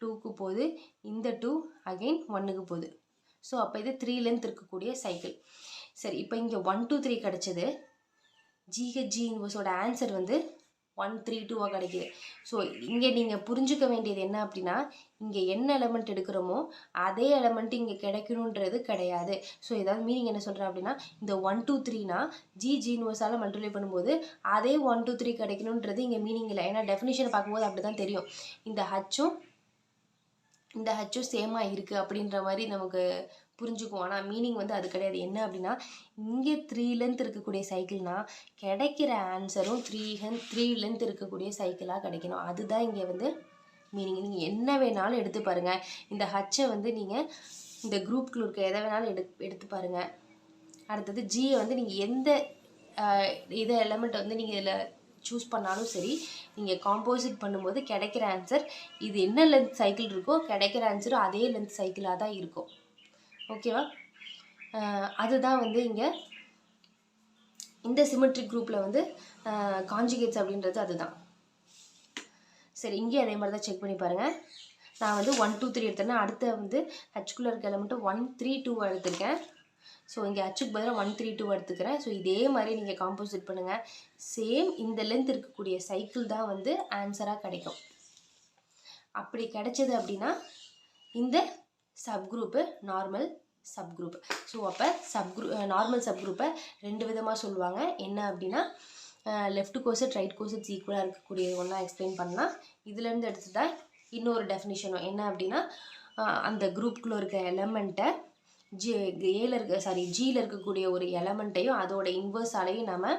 2க்கு போகுது, இந்த 2 அகெயின் 1க்கு போகுது. ஸோ அப்போ இது 3 லென்த் இருக்கக்கூடிய சைக்கிள். சரி, இப்போ இங்கே 1 2 3 கிடச்சது. ஜி இன்வர்ஸோட ஆன்சர் வந்து 1 3 2வாக கிடைக்கிது. ஸோ இங்கே நீங்கள் புரிஞ்சுக்க வேண்டியது என்ன அப்படின்னா, இங்கே என்ன எலமெண்ட் எடுக்கிறோமோ அதே எலமெண்ட் இங்கே கிடைக்கணுன்றது கிடையாது. ஸோ ஏதாவது மீனிங் என்ன சொல்கிறேன் அப்படின்னா, இந்த 1 2 3னா ஜி இன்வர்ஸால் மல்டிப்ளை பண்ணும்போது அதே 1 2 3 கிடைக்கணுன்றது இங்கே மீனிங் இல்லை. ஏன்னா டெஃபினிஷன் பார்க்கும்போது அப்படி தான் தெரியும். இந்த ஹச்சும் சேமாக இருக்குது அப்படின்ற மாதிரி நமக்கு புரிஞ்சுக்குவோம். ஆனால் மீனிங் வந்து அது கிடையாது. என்ன அப்படின்னா, இங்கே 3 லென்த் இருக்கக்கூடிய சைக்கிள்னால் கிடைக்கிற ஆன்சரும் 3 லென்த் இருக்கக்கூடிய சைக்கிளாக கிடைக்கணும். அதுதான் இங்கே வந்து மீனிங். நீங்கள் என்ன வேணாலும் எடுத்து பாருங்கள். இந்த ஹச்சை வந்து நீங்கள் இந்த குரூப்புக்குள்ள இருக்க எதை வேணாலும் எடுத்து பாருங்கள். அடுத்தது ஜியை வந்து நீங்கள் எந்த இதை எலமெண்ட்டை வந்து நீங்கள் இதில் சூஸ் பண்ணாலும் சரி, நீங்கள் காம்போசிட் பண்ணும்போது கிடைக்கிற ஆன்சர் இது என்ன லென்த் சைக்கிள் இருக்கோ கிடைக்கிற ஆன்சரும் அதே லென்த் சைக்கிளாக தான் இருக்கும். ஓகேவா? அதுதான் வந்து இங்கே இந்த சிமெட்ரிக் குரூப்பில் வந்து கான்ஜுகேட்ஸ் அப்படின்றது அதுதான். சரி, இங்கே அதே மாதிரி தான் செக் பண்ணி பாருங்கள். நான் வந்து 1 2 3 எடுத்தேன்னா அடுத்த வந்து ஹச்சுக்குள்ளே இருக்க எலமெண்ட்டு 1 3 2 எடுத்திருக்கேன். ஸோ இங்கே ஹச்சுக்கு பதிலாக 1 3 2 எடுத்துக்கிறேன். ஸோ இதே மாதிரி நீங்கள் காம்போசிட் பண்ணுங்கள். சேம் இந்த லென்த் இருக்கக்கூடிய சைக்கிள் தான் வந்து ஆன்சராக கிடைக்கும். அப்படி கிடைச்சது அப்படின்னா இந்த சப்குரூப்பு நார்மல் சப்குரூப். ஸோ அப்போ நார்மல் சப்குரூப்பை 2 விதமாக சொல்லுவாங்க. என்ன அப்படின்னா, லெஃப்ட் கோசட் ரைட் கோசட்ஸ் ஈக்குவலாக இருக்கக்கூடிய ஒன்றா எக்ஸ்பிளைன் பண்ணலாம். இதுலேருந்து எடுத்து தான் இன்னொரு டெஃபினிஷனும். என்ன அப்படின்னா, அந்த குரூப்புக்குள்ளே இருக்க எலமெண்ட்டை ஜியில் இருக்கக்கூடிய ஒரு எலமெண்ட்டையும் அதோட இன்வர்ஸாலையும் நம்ம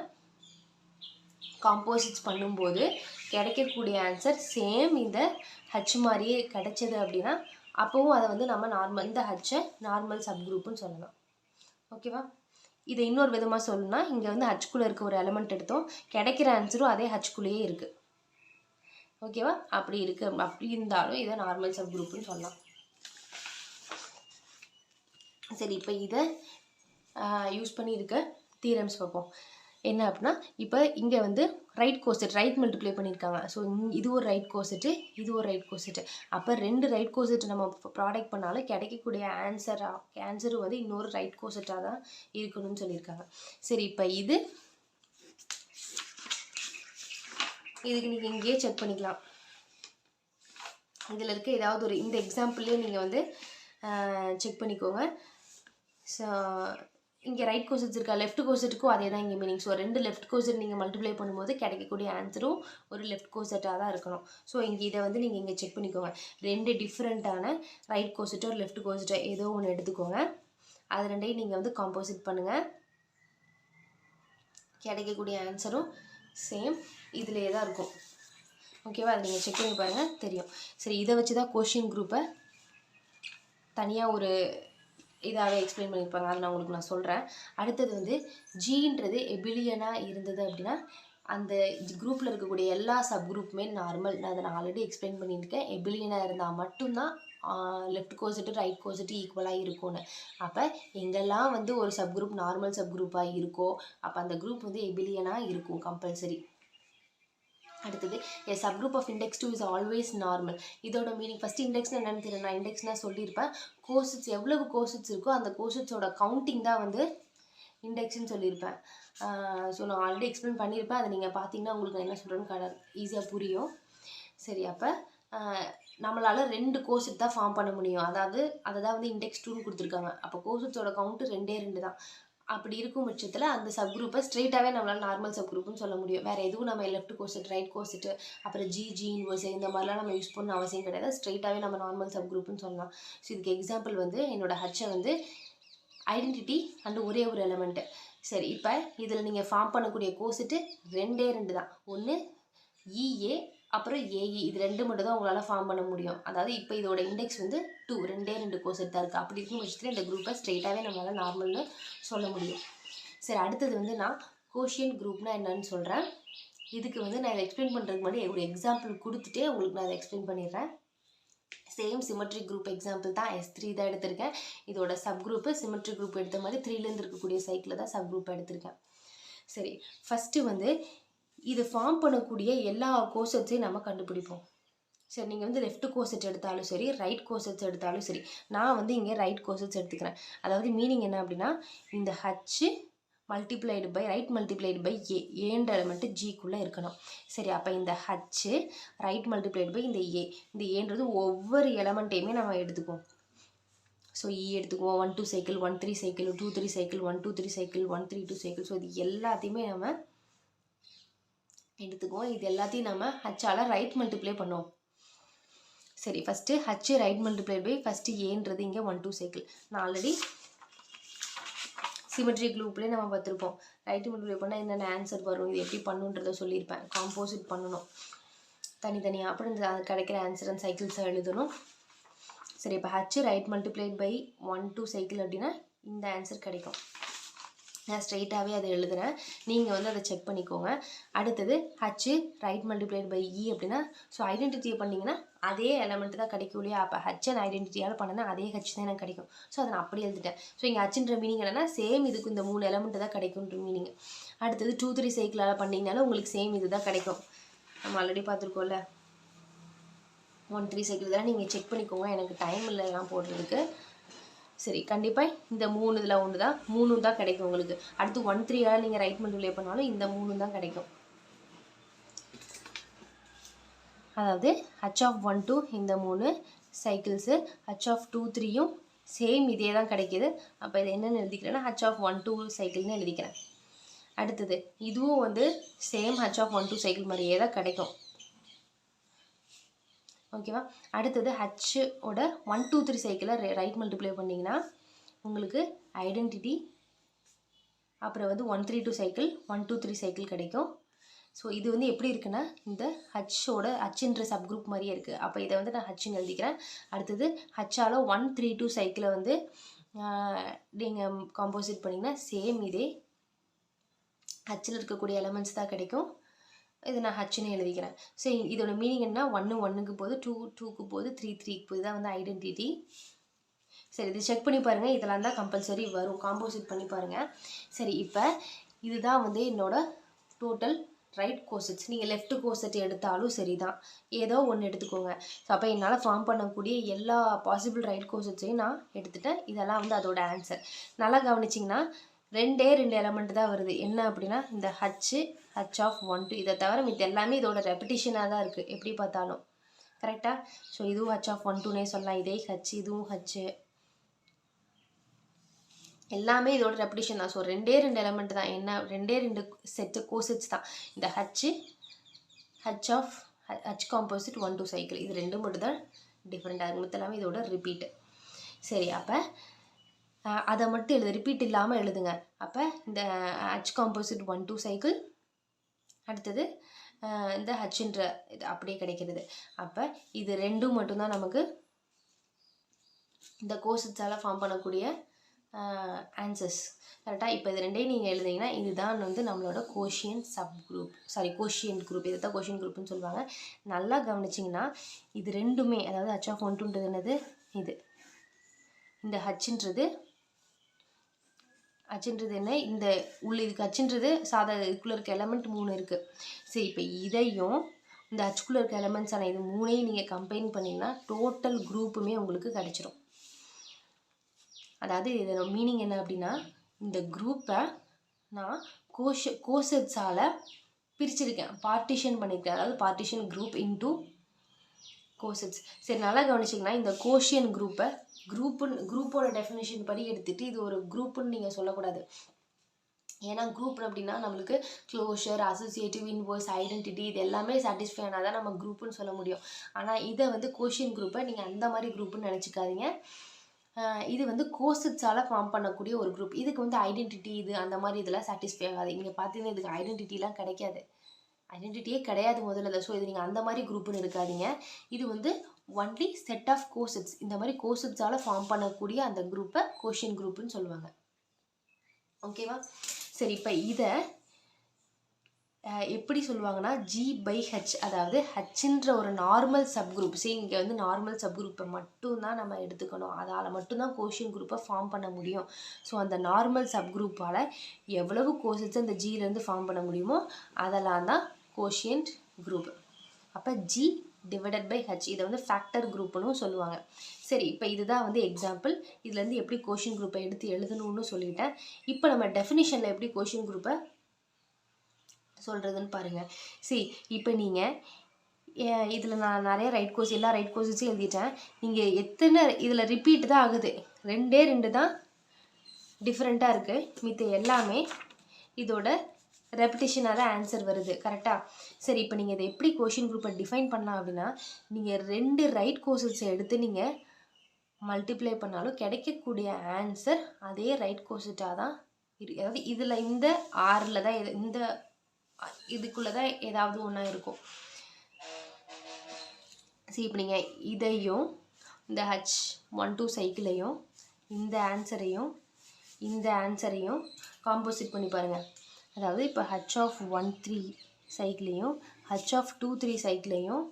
காம்போசிட்ஸ் பண்ணும்போது கிடைக்கக்கூடிய ஆன்சர் சேம் இந்த ஹச் மாதிரியே கிடைச்சது அப்படின்னா அப்போவும் அதை வந்து நம்ம இந்த ஹச்சை நார்மல் சப்குரூப்புன்னு சொல்லலாம். ஓகேவா? இதை இன்னொரு விதமாக சொல்லணும்னா, இங்கே வந்து ஹச்சுக்குள்ளே இருக்க ஒரு எலமெண்ட் எடுத்தோம், கிடைக்கிற ஆன்சரும் அதே ஹச்சுக்குள்ளேயே இருக்குது. ஓகேவா? அப்படி இருந்தாலும் இதை நார்மல் சப்குரூப்புன்னு சொல்லலாம். சரி, இப்போ இதை யூஸ் பண்ணி இருக்க தியரம்ஸ் பார்ப்போம். என்ன அப்படின்னா, இப்போ இங்கே வந்து ரைட் மல்டிப்ளை பண்ணியிருக்காங்க. ஸோ இது ஒரு ரைட் கோசெட்டு, இது ஒரு ரைட் கோசெட்டு. அப்போ 2 ரைட் கோசெட்டு நம்ம ப்ராடக்ட் பண்ணாலும் கிடைக்கக்கூடிய ஆன்சரும் வந்து இன்னொரு ரைட் கோசெட்டாக தான் இருக்கணும்னு சொல்லியிருக்காங்க. சரி, இப்போ இதுக்கு நீங்கள் இங்கேயே செக் பண்ணிக்கலாம். இதில் இருக்க ஏதாவது ஒரு இந்த எக்ஸாம்பிள்லேயே நீங்கள் வந்து செக் பண்ணிக்கோங்க. ஸோ இங்கே ரைட் கோசெட்ஸ் இருக்கா, லெஃப்ட் கோசெட்டுக்கும் அதே தான் இங்கே மீனிங். ஸோ 2 லெஃப்ட் கோசெட் நீங்கள் மல்டிப்ளை பண்ணும்போது கிடைக்கக்கூடிய ஆன்சரும் ஒரு லெஃப்ட் கோசெட்டாக தான் இருக்கணும். ஸோ இதை வந்து நீங்கள் இங்கே செக் பண்ணிக்கோங்க. 2 டிஃப்ரெண்ட்டான ரைட் கோசெட்டோ லெஃப்ட் கோசெட்டோ ஏதோ ஒன்று எடுத்துக்கோங்க. அது ரெண்டையும் நீங்கள் வந்து காம்போசிட் பண்ணுங்கள். கிடைக்கக்கூடிய ஆன்சரும் சேம் இதிலே தான் இருக்கும். ஓகேவா? அதை நீங்கள் செக் பண்ணி பாருங்கள், தெரியும். சரி, இதை வச்சு தான் கொஷின் குரூப்பை தனியாக ஒரு இதாகவே எக்ஸ்பிளைன் பண்ணியிருப்பாங்க. அதை நான் சொல்கிறேன். அடுத்தது வந்து ஜின்றது எபிலியனாக இருந்தது அப்படின்னா அந்த குரூப்பில் இருக்கக்கூடிய எல்லா சப் குரூப்புமே நார்மல். நான் அதை ஆல்ரெடி எக்ஸ்பிளைன் பண்ணியிருக்கேன். எபிலியனாக இருந்தால் மட்டும்தான் லெஃப்ட் கோசெட்டு ரைட் கோசெட்டு ஈக்குவலாக இருக்கும்னு. அப்போ எங்கெல்லாம் வந்து ஒரு சப் குரூப் நார்மல் சப் குரூப்பாக இருக்கோ அப்போ அந்த குரூப் வந்து எபிலியனாக இருக்கும் கம்பல்சரி. அடுத்தது a subgroup of index 2 is always normal. இதோட மீனிங் ஃபஸ்ட்டு இண்டெக்ஸ்னால் என்னென்னு தெரியும். நான் இண்டெக்ஸ்னால் சொல்லியிருப்பேன். கோசெட்ஸ் எவ்வளவு கோசெட்ஸ் இருக்கோ அந்த கோசெட்ஸோட கவுண்டிங் தான் வந்து இண்டெக்ஸ்ன்னு சொல்லியிருப்பேன். ஸோ நான் ஆல்ரெடி எக்ஸ்பிளைன் பண்ணியிருப்பேன். அதை நீங்கள் பார்த்தீங்கன்னா உங்களுக்கு என்ன சொல்கிறேன்னு ஈஸியாக புரியும். சரி, அப்போ நம்மளால் 2 கோசெட் தான் ஃபார்ம் பண்ண முடியும். அதாவது அதை தான் வந்து இண்டெக்ஸ் 2ன்னு கொடுத்துருக்காங்க. அப்போ கோசெட்ஸோட கவுண்ட்டு 2 தான். அப்படி இருக்கும் பட்சத்தில் அந்த சப் குரூப்பை ஸ்ட்ரெயிட்டாகவே நம்மளால் நார்மல் சப் குரூப்னு சொல்ல முடியும். வேறு எதுவும் நம்ம லெஃப்ட் கோசெட் ரைட் கோசெட்டு அப்புறம் ஜி இன்வர்ஸ் இந்த மாதிரிலாம் நம்ம யூஸ் பண்ண அவசியம் கிடையாது. ஸ்ட்ரெயிட்டாகவே நம்ம நார்மல் சப் குரூப்னு சொல்லலாம். ஸோ இதுக்கு எக்ஸாம்பிள் வந்து என்னோட ஹச்சை வந்து ஐடென்டிட்டி அண்ட் ஒரே ஒரு எலமெண்ட்டு. சரி, இப்போ இதில் நீங்கள் ஃபார்ம் பண்ணக்கூடிய கோசெட்டு 2 தான். ஒன்று இஏ அப்புறம் ஏஇ. இது 2 மட்டும் தான் உங்களால் ஃபார்ம் பண்ண முடியும். அதாவது இப்போ இதோட இண்டெக்ஸ் வந்து 2 2 கோசெட் தான் இருக்குது. அப்படி இருக்கும் பட்சத்தில் இந்த குரூப்பை ஸ்ட்ரெயிட்டாகவே நம்மளால் நார்மல்னு சொல்ல முடியும். சரி, அடுத்தது வந்து நான் கோஷியன்ட் குரூப்னா என்னன்னு சொல்கிறேன். இதுக்கு வந்து நான் இதை எக்ஸ்பிளைன் பண்ணுறதுக்கு முன்னாடி ஒரு எக்ஸாம்பிள் கொடுத்துட்டே உங்களுக்கு நான் அதை எக்ஸ்பிளைன் பண்ணிடுறேன். சேம் சிமெட்ரிக் குரூப் எக்ஸாம்பிள் தான். S3 தான் எடுத்திருக்கேன். இதோட சப் குரூப்பு சிமெட்ரிக் குரூப் எடுத்த மாதிரி 3லேருந்து இருக்கக்கூடிய சைக்கிளில் தான் சப் குரூப் எடுத்திருக்கேன். சரி, ஃபஸ்ட்டு வந்து இது ஃபார்ம் பண்ணக்கூடிய எல்லா கோசெட்ஸையும் நம்ம கண்டுபிடிப்போம். சரி, நீங்கள் வந்து லெஃப்ட் கோசெட் எடுத்தாலும் சரி ரைட் கோசெட்ஸ் எடுத்தாலும் சரி, நான் வந்து இங்கே ரைட் கோசெட்ஸ் எடுத்துக்கிறேன். அதாவது மீனிங் என்ன அப்படின்னா இந்த H multiplied by right multiplied by ஏன்ற எலமெண்ட்டு ஜிக்குள்ளே இருக்கணும். சரி, அப்போ இந்த ஹச்சு ரைட் மல்டிப்ளைடு பை இந்த ஏன்றது ஒவ்வொரு எலமெண்ட்டையுமே நம்ம எடுத்துக்குவோம். ஸோ எடுத்துக்குவோம். 1 2 cycle 1 3 cycle 2 3 cycle 1 2 3 cycle 1 3 2 cycle. So இது எல்லாத்தையுமே நம்ம எடுத்துக்குவோம். இது எல்லாத்தையும் நம்ம ஹச்சால் ரைட் மல்டிப்ளை பண்ணுவோம். சரி, first H right multiply by first ஏன்றது இங்கே 1 2 சைக்கிள். நான் ஆல்ரெடி சிமெட்ரி குரூப்லேயே நம்ம பார்த்துருப்போம். ரைட் மல்டிப்ளை பண்ணால் என்னென்ன ஆன்சர் வரும், இது எப்படி பண்ணுன்றதை சொல்லியிருப்பேன். காம்போசிட் பண்ணணும் தனித்தனியாக. அப்புறம் இந்த கிடைக்கிற ஆன்சர் அண்ட் சைக்கிள்ஸை எழுதணும். சரி, இப்போ H right multiplied by 1 2 cycle அப்படின்னா இந்த ஆன்சர் கிடைக்கும். நான் ஸ்ட்ரெயிட்டாகவே அதை எழுதுகிறேன். நீங்கள் வந்து அதை செக் பண்ணிக்கோங்க. அடுத்தது ஹச் ரைட் மல்டிப்ளைட் பை இ அப்படின்னா ஸோ ஐடென்டிட்டியை பண்ணிங்கன்னா அதே எலமெண்ட் தான் கிடைக்கும் இல்லையா. அப்போ ஹச் அண்ட் ஐடென்டிட்டியால் பண்ணனா அதே ஹச் தான் எனக்கு கிடைக்கும். ஸோ அதை நான் அப்படி எழுதிட்டேன். ஸோ இங்கே ஹச்ன்ற மீனிங் என்னென்னா சேம் இதுக்கு இந்த 3 எலமெண்ட் தான் கிடைக்கும்ன்ற மீனிங். அடுத்தது 2 3 சைக்கிளால் பண்ணிங்கனாலும் உங்களுக்கு சேம் இது தான் கிடைக்கும். நம்ம ஆல்ரெடி பார்த்துருக்கோம்ல 1 3 சைக்கிள் தான். நீங்கள் செக் பண்ணிக்கோங்க, எனக்கு டைம் இல்லை எல்லாம் போடுறதுக்கு. சரி, கண்டிப்பாக இந்த 3 இதில் 1 தான் 3 தான் கிடைக்கும் உங்களுக்கு. அடுத்து 1 3ஆல் நீங்கள் ரைட் மல்டிப்ளை பண்ணாலும் இந்த 3 தான் கிடைக்கும். அதாவது ஹச் ஆஃப் 1 2 இந்த 3 சைக்கிள்ஸு, ஹச் ஆஃப் 2 3யும் சேம் இதே தான் கிடைக்கிது. அப்போ இதை என்னென்னு எழுதிக்கிறேன்னா ஹச் ஆஃப் 1 2 சைக்கிள்னு எழுதிக்கிறேன். அடுத்தது இதுவும் வந்து சேம் ஹச் ஆஃப் 1 2 சைக்கிள் மாதிரியே தான் கிடைக்கும். ஓகேவா. அடுத்தது ஹச்சோட 1 2 3 சைக்கிளை ரைட் மல்டிப்ளை பண்ணிங்கன்னா உங்களுக்கு ஐடென்டிட்டி அப்புறம் வந்து 1 3 2 சைக்கிள் 1 2 3 சைக்கிள் கிடைக்கும். ஸோ இது வந்து எப்படி இருக்குன்னா இந்த ஹச்ன்ற சப் குரூப் மாதிரியே இருக்குது. அப்போ இதை வந்து நான் ஹச்ன்னு எழுதிக்கிறேன். அடுத்தது ஹச்சால் 1 3 2 சைக்கிளை வந்து நீங்கள் காம்போசிட் பண்ணிங்கன்னா சேம் இதே ஹச்சில் இருக்கக்கூடிய எலமெண்ட்ஸ் தான் கிடைக்கும். இது நான் ஹச்ன்னு எழுதிக்கிறேன். ஸோ இதோட மீனிங் என்ன, 1 1க்கு போகுது, 2 2க்கு போகுது, 3 3க்கு போகுது. தான் வந்து ஐடென்டிட்டி. சரி, இது செக் பண்ணி பாருங்கள். இதெல்லாம் தான் கம்பல்சரி வரும். காம்போசிட் பண்ணி பாருங்கள். சரி, இப்போ இதுதான் வந்து என்னோடய டோட்டல் ரைட் கோசெட்ஸ். நீங்கள் லெஃப்ட் கோசெட் எடுத்தாலும் சரி தான், ஏதோ ஒன்று எடுத்துக்கோங்க. ஸோ அப்போ என்னால் ஃபார்ம் பண்ணக்கூடிய எல்லா பாசிபிள் ரைட் கோசெட்ஸையும் நான் எடுத்துட்டேன். இதெல்லாம் வந்து அதோட ஆன்சர். நல்லா கவனிச்சிங்கன்னா 2 எலமெண்ட் தான் வருது. என்ன அப்படின்னா இந்த ஹச் ஆஃப் 1 2 இதை தவிர இது எல்லாமே இதோட ரெப்பிட்டிஷனாக தான் இருக்குது எப்படி பார்த்தாலும். கரெக்டாக. ஸோ இதுவும் ஹச் ஆஃப் 1 2னே சொல்லலாம். இதே ஹச், இதுவும் ஹச், எல்லாமே இதோட ரெப்பிட்டிஷன் தான். ஸோ 2 எலமெண்ட் தான். என்ன 2 செட்டு கோசெட்ஸ் தான். இந்த H of H composite 1 2 cycle இது 2 மட்டும் தான் டிஃப்ரெண்ட் ஆகும். மொத்தம் எல்லாமே இதோட ரிப்பீட்டு. சரி, அப்போ அதை மட்டும் ரிப்பீட் இல்லாமல் எழுதுங்க. அப்போ இந்த ஹச் காம்போசிட் 1 2 சைக்கிள், அடுத்தது இந்த ஹச்ன்ற இது அப்படியே கிடைக்கிறது. அப்போ இது 2 மட்டும்தான் நமக்கு இந்த கோசெட்ஸால் ஃபார்ம் பண்ணக்கூடிய ஆன்சர்ஸ். கரெக்டாக? இப்போ இது ரெண்டையும் நீங்கள் எழுதிங்கன்னா இதுதான் வந்து நம்மளோட quotient sub group, sorry quotient group, இதை தான் கோஷியன்ட் குரூப்னு சொல்லுவாங்க. நல்லா கவனிச்சிங்கன்னா இது ரெண்டுமே, அதாவது ஹச் ஆஃப் 1 2ன்றது என்னது, இது இந்த ஹச்ன்றது என்ன, இந்த உள்ள இதுக்கு ஹச்ன்றது சாதா இதுக்குள்ளே இருக்க எலமெண்ட் 3 இருக்குது. சரி, இப்போ இதையும் இந்த ஹச்குள்ளே இருக்க எலமெண்ட்ஸான இது 3ஐயும் நீங்கள் கம்பைன் பண்ணிங்கன்னா டோட்டல் குரூப்புமே உங்களுக்கு கிடச்சிரும். அதாவது இதோட மீனிங் என்ன அப்படின்னா, இந்த குரூப்பை நான் கோசட்ஸால் பிரிச்சிருக்கேன், பார்ட்டிஷன் பண்ணியிருக்கேன். அதாவது பார்ட்டிஷன் குரூப் இன்டூ கோசட்ஸ். சரி, நல்லா கவனிச்சிங்கன்னா இந்த கோஷியன் குரூப்பை குரூப்போட டெஃபினேஷன் படி எடுத்துகிட்டு இது ஒரு குரூப்புன்னு நீங்கள் சொல்லக்கூடாது. ஏன்னா குரூப் அப்படின்னா நம்மளுக்கு க்ளோஷர், அசோசியேட்டிவ், இன்வர்ஸ், ஐடென்டிட்டி இது எல்லாமே சாட்டிஸ்ஃபை ஆனால் தான் நம்ம குரூப்புன்னு சொல்ல முடியும். ஆனால் இதை வந்து கோஷியன் குரூப்பை நீங்கள் அந்த மாதிரி குரூப்புன்னு நினச்சிக்காதீங்க. இது வந்து கோசட்ஸால் ஃபார்ம் பண்ணக்கூடிய ஒரு குரூப். இதுக்கு வந்து ஐடென்டிட்டி இது அந்த மாதிரி இதெல்லாம் சாட்டிஸ்ஃபை ஆகாது. நீங்கள் பார்த்தீங்கன்னா இதுக்கு ஐடென்டிட்டிலாம் கிடைக்காது, ஐடென்டிட்டியே கிடையாது முதல்ல. ஸோ இது நீங்கள் அந்த மாதிரி குரூப்புன்னு இருக்காதீங்க. இது வந்து ஒன்லி செட் ஆஃப் கோசட்ஸ், இந்த மாதிரி கோசட்ஸால் ஃபார்ம் பண்ணக்கூடிய அந்த குரூப்பை கோஷியன் குரூப்புன்னு சொல்லுவாங்க. ஓகேவா? சரி, இப்போ இதை எப்படி சொல்லுவாங்கன்னா G/H, அதாவது ஹச்ன்ற ஒரு நார்மல் சப் குரூப். சரி, இங்கே வந்து நார்மல் சப் குரூப்பை மட்டும்தான் நம்ம எடுத்துக்கணும், அதால் மட்டும்தான் கோஷியன் குரூப்பை ஃபார்ம் பண்ண முடியும். ஸோ அந்த நார்மல் சப் குரூப்பால் எவ்வளவு கோஷன்ஸ் அந்த ஜிலேருந்து ஃபார்ம் பண்ண முடியுமோ அதெல்லாம் தான் கோஷியன்ட் குரூப். அப்போ G/H இதை வந்து ஃபேக்டர் குரூப்னு சொல்லுவாங்க. சரி, இப்போ இதுதான் வந்து எக்ஸாம்பிள். இதுலேருந்து எப்படி கோஷியன் குரூப்பை எடுத்து எழுதணும்னு சொல்லிட்டேன். இப்போ நம்ம டெஃபினிஷனில் எப்படி கோஷியன் குரூப்பை சொல்கிறதுன்னு பாருங்கள். சரி, இப்போ நீங்கள் இதில் நான் நிறைய எல்லா ரைட் கோர்ஸஸையும் எழுதிட்டேன். நீங்கள் எத்தனை இதில் ரிப்பீட் தான் ஆகுது, 2 தான் டிஃப்ரெண்ட்டாக இருக்குது, மித்த எல்லாமே இதோட ரெப்பிட்டேஷனாக தான் ஆன்சர் வருது. கரெக்டாக? சரி, இப்போ நீங்கள் இதை எப்படி கோஷியன் குரூப்பை டிஃபைன் பண்ணலாம் அப்படின்னா, நீங்கள் 2 ரைட் கோர்ஸஸை எடுத்து நீங்கள் மல்டிப்ளை பண்ணாலும் கிடைக்கக்கூடிய ஆன்சர் அதே ரைட் கோர்ஸட்டாக தான் இருக்குது. அதாவது இதில் இந்த ஆறில் தான் இந்த இதுக்குள்ளே தான் ஏதாவது ஒன்றா இருக்கும். சரி, இப்போ நீங்கள் இதையும் இந்த H12 சைக்கிளையும் இந்த ஆன்சரையும் காம்போசிட் பண்ணி பாருங்கள். அதாவது இப்போ H13 சைக்கிளையும் H23 சைக்கிளையும்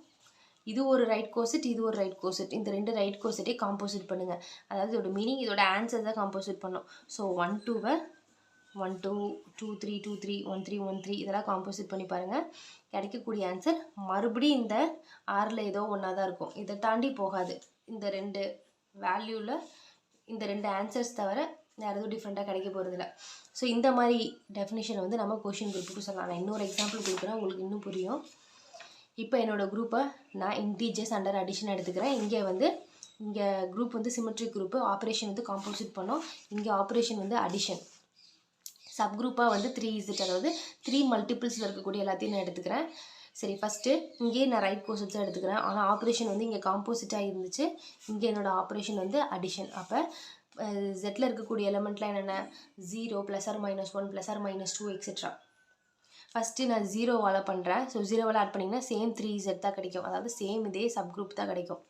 இது ஒரு ரைட் கோர்செட், இது ஒரு ரைட் கோர்செட், இந்த 2 ரைட் கோர்செட்டே காம்போசிட் பண்ணுங்கள். அதாவது இதோட மீனிங் இதோட ஆன்சர் தான் காம்போசிட் பண்ணும். ஸோ 1 2வை 1 2 2 3 2 3 1 3 1 3 இதெல்லாம் காம்போசிட் பண்ணி பாருங்கள். கிடைக்கக்கூடிய ஆன்சர் மறுபடியும் இந்த ஆறில் ஏதோ ஒன்றா தான் இருக்கும், இதை தாண்டி போகாது. இந்த 2 வேல்யூவில் இந்த 2 ஆன்சர்ஸ் தவிர வேறு எதுவும் டிஃப்ரெண்ட்டாக கிடைக்க போகிறதில்ல. ஸோ இந்த மாதிரி டெஃபினிஷனை வந்து நம்ம கோஷியன் குரூப்புக்கு சொல்லலாம். நான் இன்னொரு எக்ஸாம்பிள் கொடுக்குறேன், உங்களுக்கு இன்னும் புரியும். இப்போ என்னோடய குரூப்பை நான் இன்டீஜர்ஸ் அண்டர் அடிஷன் எடுத்துக்கிறேன். இங்கே குரூப் வந்து சிமெட்ரிக் குரூப்பு, ஆப்ரேஷன் வந்து காம்போசிட் பண்ணோம், இங்கே ஆப்ரேஷன் வந்து அடிஷன். சப் குரூப்பாக வந்து 3Z, அதாவது 3 மல்டிபிள்ஸில் இருக்கக்கூடிய எல்லாத்தையும் நான் எடுத்துக்கிறேன். சரி, ஃபஸ்ட்டு இங்கேயே நான் ரைட் கோர்சஸாக எடுத்துக்கிறேன். ஆனால் ஆப்ரேஷன் வந்து இங்கே காம்போசிட்டாக இருந்துச்சு, இங்கே என்னோடய ஆப்ரேஷன் வந்து அடிஷன். அப்போ ஜெட்டில் இருக்கக்கூடிய எலமெண்ட்லாம் என்னென்ன, 0 +or-1 +or-2 எக்ஸெட்ரா. ஃபஸ்ட்டு நான் 0வால் பண்ணுறேன். ஸோ 0வால் ஆட் பண்ணிங்கன்னா சேம் 3Z தான் கிடைக்கும், அதாவது சேம் இதே சப் குரூப் தான் கிடைக்கும்.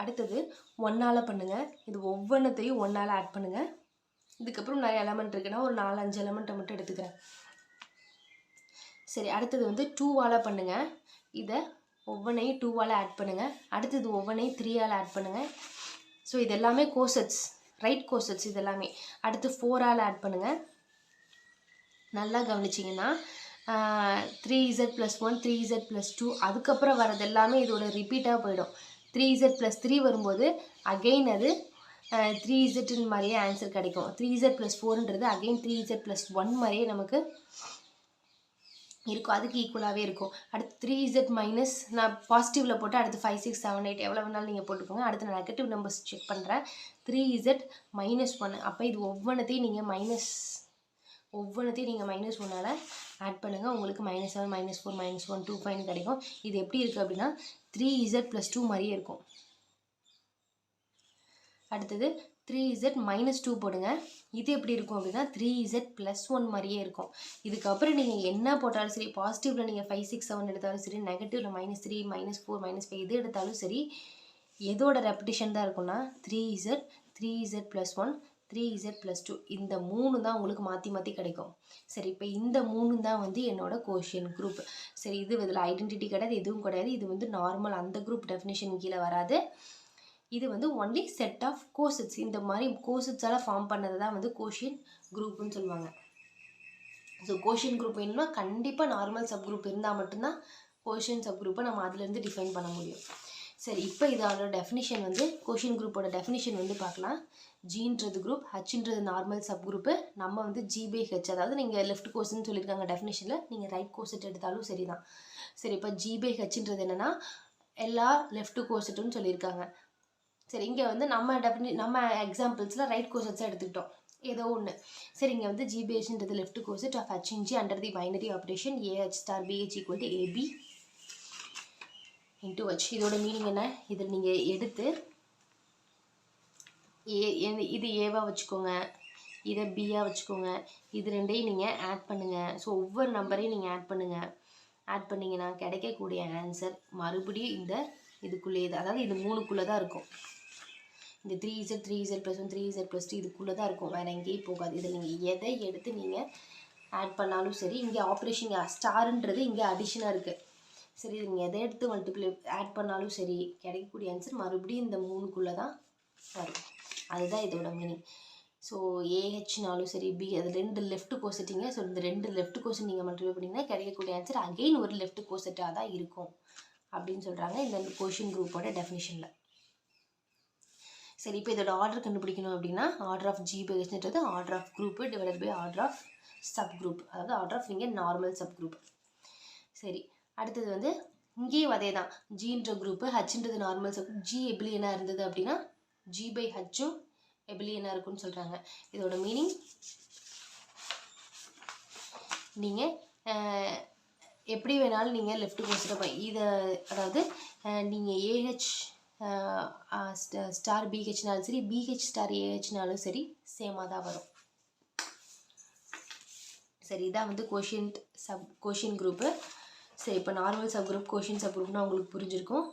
அடுத்தது 1ஆல் பண்ணுங்கள். இது ஒவ்வொன்றத்தையும் 1ஆல் ஆட் பண்ணுங்கள். இதுக்கப்புறம் நிறைய எலமெண்ட் இருக்குன்னா ஒரு 4-5 எலமெண்ட்டை மட்டும் எடுத்துக்கிறேன். சரி, அடுத்தது வந்து 2ஆல் பண்ணுங்கள். இதை ஒவ்வொன்றையும் 2ஆல் ஆட் பண்ணுங்கள். அடுத்தது ஒவ்வொன்றையும் 3ஆல் ஆட் பண்ணுங்கள். ஸோ இது எல்லாமே கோர்செட்ஸ், ரைட் கோர்செட்ஸ் இது எல்லாமே. அடுத்து 4ஆல் ஆட் பண்ணுங்கள். நல்லா கவனிச்சிங்கன்னா 3Z + 1 3Z + 2 அதுக்கப்புறம் வரது எல்லாமே இதோட ரிப்பீட்டாக போயிடும். 3Z + 3 வரும்போது அகெயின் அது 3Z மாதிரியே ஆன்சர் கிடைக்கும். 3Z + 4ன்றது அகெயின் 3Z + 1 மாதிரியே நமக்கு இருக்கும், அதுக்கு ஈக்குவலாகவே இருக்கும். அடுத்து 3Z மைனஸ் நான் பாசிட்டிவில் போட்டு அடுத்து 5 6 7 8 எவ்வளோ வேணாலும் நீங்கள் போட்டுக்கோங்க. அடுத்து நான் நெகட்டிவ் நம்பர்ஸ் செக் பண்ணுறேன். 3Z - 1. அப்போ இது ஒவ்வொன்றத்தையும் நீங்கள் -1ஆல் ஆட் பண்ணுங்கள். உங்களுக்கு -7 -4 -1 2 5 கிடைக்கும். இது எப்படி இருக்குது அப்படின்னா 3Z + 2 மாதிரியே இருக்கும். அடுத்தது 3Z - 2 போடுங்க. இது எப்படி இருக்கும் அப்படின்னா 3Z + 1 மாதிரியே இருக்கும். இதுக்கப்புறம் நீங்கள் என்ன போட்டாலும் சரி, பாசிட்டிவில் நீங்கள் 5 6 7 எடுத்தாலும் சரி, நெகட்டிவில் -3 -4 -5 எது எடுத்தாலும் சரி, எதோட ரெப்பிட்டேஷன் தான் இருக்கும்னா 3Z 3z + 1 3z + 2 இந்த 3 தான் உங்களுக்கு மாற்றி மாற்றி கிடைக்கும். சரி, இப்போ இந்த 3 தான் வந்து என்னோட கோஷியன்ட் குரூப். சரி, இது இதில் ஐடென்டிட்டி கிடையாது, எதுவும் கிடையாது. இது வந்து நார்மல் அந்த குரூப் டெஃபினிஷன் கீழே வராது. இது வந்து ஒன்லி செட் ஆஃப் கோசெட்ஸ். இந்த மாதிரி கோசெட்ஸால் ஃபார்ம் பண்ணது தான் வந்து கோஷியன்ட் குரூப்னு சொல்லுவாங்க. ஸோ கோஷியன்ட் குரூப் வேணும்னா கண்டிப்பாக நார்மல் சப் குரூப் இருந்தால் மட்டும்தான் கோஷியன்ட் சப் குரூப்பை நம்ம அதுலேருந்து டிஃபைன் பண்ண முடியும். சரி, இப்போ இதோட டெஃபினிஷன் வந்து கோஷியன்ட் குரூப்போட டெஃபினிஷன் வந்து பார்க்கலாம். ஜின்றது குரூப், ஹச்ன்றது நார்மல் சப் குரூப்பு. நம்ம வந்து G/H, அதாவது நீங்கள் லெஃப்ட் கோர்ஸ்ன்னு சொல்லியிருக்காங்க டெஃபினிஷனில், நீங்கள் ரைட் கோர்செட் எடுத்தாலும் சரி தான். சரி, இப்போ G/Hன்றது என்னென்னா எல்லா லெஃப்ட் கோர்செட்டுன்னு சொல்லியிருக்காங்க. சரி, இங்கே வந்து நம்ம எக்ஸாம்பிள்ஸில் ரைட் கோர்செட்ஸாக எடுத்துக்கிட்டோம், ஏதோ ஒன்று. சரி, இங்கே வந்து G/Hன்றது left coset of H/G under the binary operation AH*BH = AB × H. இதோட மீனிங் என்ன? இதில் நீங்கள் எடுத்து இது ஏவாக வச்சுக்கோங்க, இதை பியாக வச்சுக்கோங்க. இது ரெண்டையும் நீங்கள் ஆட் பண்ணுங்கள். ஸோ ஒவ்வொரு நம்பரையும் நீங்கள் ஆட் பண்ணுங்கள். ஆட் பண்ணிங்கன்னா கிடைக்கக்கூடிய ஆன்சர் மறுபடியும் இந்த இதுக்குள்ளேயே தான், அதாவது இது 3க்குள்ளே தான் இருக்கும். இந்த 3z + 1 3z + 2 இதுக்குள்ளே தான் இருக்கும், வேறு எங்கேயும் போகாது. இதில் நீங்கள் எதை எடுத்து நீங்கள் ஆட் பண்ணாலும் சரி, இங்கே ஆப்ரேஷன் ஸ்டாருன்றது இங்கே அடிஷனாக இருக்குது. சரி, நீங்கள் எதை எடுத்து மல்டிப்ளை ஆட் பண்ணாலும் சரி, கிடைக்கக்கூடிய ஆன்சர் மறுபடியும் இந்த 3க்குள்ளே தான் வரும். அதுதான் இதோட மீனிங். ஸோ ஏஹெச்னாலும் சரி, பி, அது 2 லெஃப்ட் கோசெட்டிங்க. ஸோ இந்த 2 லெஃப்ட் கோசெட் நீங்கள் மல்டிப்ளை பண்ணிங்கன்னா கிடைக்கக்கூடிய ஆன்சர் அகெயின் ஒரு லெஃப்ட் கோசெட்டாக தான் இருக்கும் அப்படின்னு சொல்கிறாங்க இந்த கோஷியன்ட் குரூப்போட டெஃபினிஷனில். சரி, இப்போ இதோட ஆர்டர் கண்டுபிடிக்கணும் அப்படின்னா ஆர்டர் ஆஃப் G/Hன்றது order of group divided by order of subgroup, அதாவது ஆர்டர் ஆஃப் நீங்கள் நார்மல் சப் குரூப். சரி, அடுத்தது வந்து இங்கேயும் அதே தான். ஜின்ற குரூப்பு, ஹச்ன்றது நார்மல் சப் குரூப். G எபிலியனாக இருந்தது அப்படின்னா G/Hம் எபிலியனாக இருக்குன்னு சொல்கிறாங்க. இதோட மீனிங் நீங்கள் எப்படி வேணாலும் நீங்கள் லெஃப்ட் கோர்ஸில் இதை, அதாவது நீங்கள் AH ஸ்டார் BHனாலும் சரி, BH ஸ்டார் AHனாலும் சரி, சேமாக தான் வரும். சரி, இதான் வந்து கோஷியன்ட் குரூப்பு. சரி, இப்போ normal subgroup, quotient subgroup உங்களுக்கு புரிஞ்சிருக்கும்.